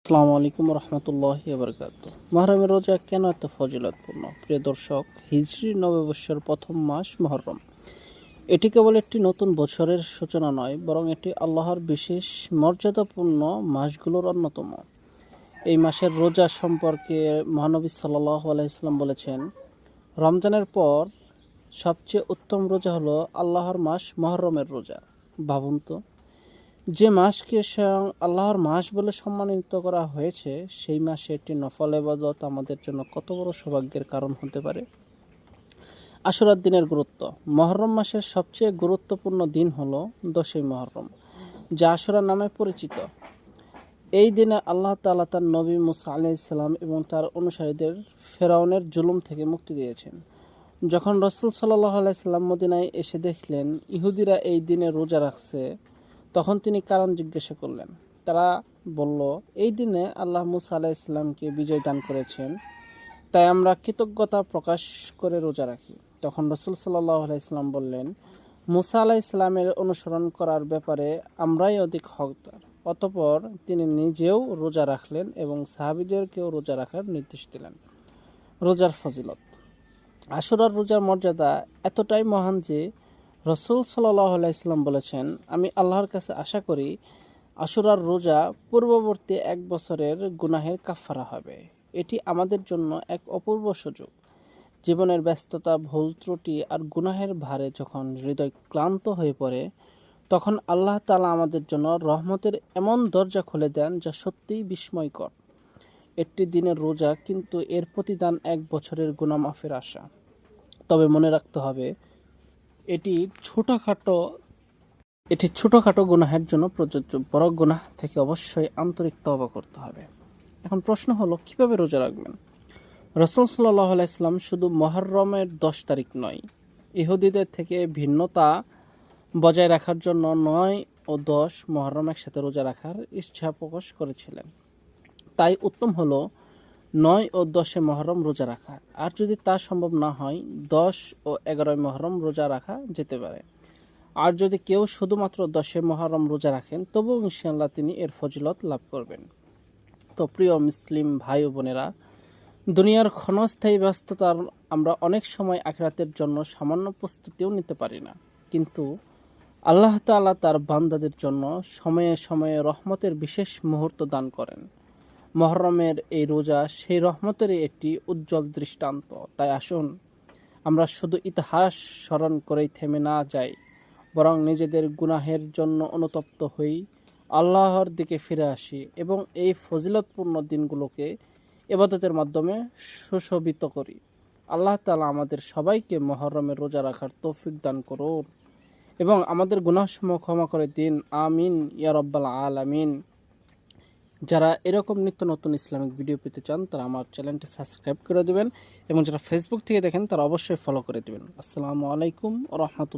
আসসালামু আলাইকুম রহমতুল্লাহি বারাকাতুহু। মুহররমের রোজা কেন এত ফজিলতপূর্ণ? প্রিয় দর্শক, হিজরি নববর্ষের প্রথম মাস মুহররম। এটি কেবল একটি নতুন বছরের সূচনা নয়, বরং এটি আল্লাহর বিশেষ মর্যাদাপূর্ণ মাসগুলোর অন্যতম। এই মাসের রোজা সম্পর্কে মহানবী সাল্লাল্লাহু আলাইহি ওয়াসাল্লাম বলেছেন, রমজানের পর সবচেয়ে উত্তম রোজা হলো আল্লাহর মাস মুহররমের রোজা। ভাবুন তো, যে মাসকে স্বয়ং আল্লাহর মাস বলে সম্মানিত করা হয়েছে, সেই মাসে একটি নফল ইবাদত আমাদের জন্য কত বড় সৌভাগ্যের কারণ হতে পারে। আশুরার দিনের গুরুত্ব। মুহররম মাসের সবচেয়ে গুরুত্বপূর্ণ দিন হলো 10ই মুহররম, যা আশুরা নামে পরিচিত। এই দিনে আল্লাহ তাআলা তার নবী মুসা আলাইহিস সালাম এবং তার অনুসারীদের ফেরাউনের জুলুম থেকে মুক্তি দিয়েছেন। যখন রাসূল সাল্লাল্লাহু আলাইহি সাল্লাম মদিনায় এসে দেখলেন ইহুদিরা এই দিনে রোজা রাখছে, তখন তিনি কারণ জিজ্ঞাসা করলেন। তারা বলল, এই দিনে আল্লাহ মুসা আলাইহিস সালামকে বিজয় দান করেছেন, তাই আমরা কৃতজ্ঞতা প্রকাশ করে রোজা রাখি। তখন রাসূল সাল্লাল্লাহু আলাইহি সাল্লাম বললেন, মুসা আলাইহিস সালামের অনুসরণ করার ব্যাপারে আমরাই অধিক হকদার। অতঃপর তিনি নিজেও রোজা রাখলেন এবং সাহাবীদেরকেও রোজা রাখার নির্দেশ দিলেন। রোজার ফজিলত। আশুরার রোজার মর্যাদা এতটাই মহান যে রাসূল সাল্লাল্লাহু আলাইহি সাল্লাম বলেছেন, আমি আল্লাহর কাছে আশা করি আশুরার রোজা পূর্ববর্তী এক বছরের গুনাহের কাফফারা হবে। এটি আমাদের জন্য এক অপূর্ব সুযোগ। জীবনের ব্যস্ততা, ভুল ত্রুটি আর গুনাহের ভারে যখন হৃদয় ক্লান্ত হয়ে পড়ে, তখন আল্লাহ তাআলা আমাদের জন্য রহমতের এমন দরজা খুলে দেন যা সত্যিই বিস্ময়কর। একটি দিনের রোজা, কিন্তু এর প্রতিদান এক বছরের গুনাহ মাফের আশা। তবে মনে রাখতে হবে, এটি ছোটখাটো গুনাহের জন্য প্রযোজ্য। বড় গুনাহ থেকে অবশ্যই আন্তরিক তওবা করতে হবে। এখন প্রশ্ন হলো, কিভাবে রোজা রাখবেন? রাসূল সাল্লাল্লাহু আলাইহি সাল্লাম শুধু মুহররমের 10 তারিখ নয়, ইহুদিদের থেকে ভিন্নতা বজায় রাখার জন্য 9 ও 10 মুহররম একসাথে রোজা রাখার ইচ্ছা প্রকাশ করেছিলেন। তাই উত্তম হলো 9 ও 10 মুহররম রোজা রাখা। আর যদি তা সম্ভব না হয়, 10 ও 11 মুহররম রোজা রাখা যেতে পারে। আর যদি কেউ শুধুমাত্র 10 মুহররম রোজা রাখেন, তবুও ইনশাআল্লাহ তিনি এর ফজিলত লাভ করবেন। তো প্রিয় মুসলিম ভাই ও বোনেরা, দুনিয়ার ক্ষণস্থায়ী ব্যস্ততার আমরা অনেক সময় আখিরাতের জন্য সামান্য প্রস্তুতিও নিতে পারি না। কিন্তু আল্লাহ তাআলা তার বান্দাদের জন্য সময়ে সময়ে রহমতের বিশেষ মুহূর্ত দান করেন। মুহররমের এই রোজা সেই রহমতেরই একটি উজ্জ্বল দৃষ্টান্ত। তাই আসুন, আমরা শুধু ইতিহাস স্মরণ করেই থেমে না যাই, বরং নিজেদের গুনাহের জন্য অনুতপ্ত হই, আল্লাহর দিকে ফিরে আসি এবং এই ফজিলতপূর্ণ দিনগুলোকে ইবাদতের মাধ্যমে সুশোভিত করি। আল্লাহ তাআলা আমাদের সবাইকে মুহররমের রোজা রাখার তৌফিক দান করুন এবং আমাদের গুনাহসমূহ ক্ষমা করে দিন। আমিন ইয়া রাব্বাল আলামিন। যারা এরকম নিত্য নতুন ইসলামিক ভিডিও পেতে চান, তারা আমার চ্যানেলটি সাবস্ক্রাইব করে দেবেন এবং যারা ফেসবুক থেকে দেখেন, তারা অবশ্যই ফলো করে দেবেন। আসসালামু আলাইকুম ওয়া রাহমাতুল্লাহ।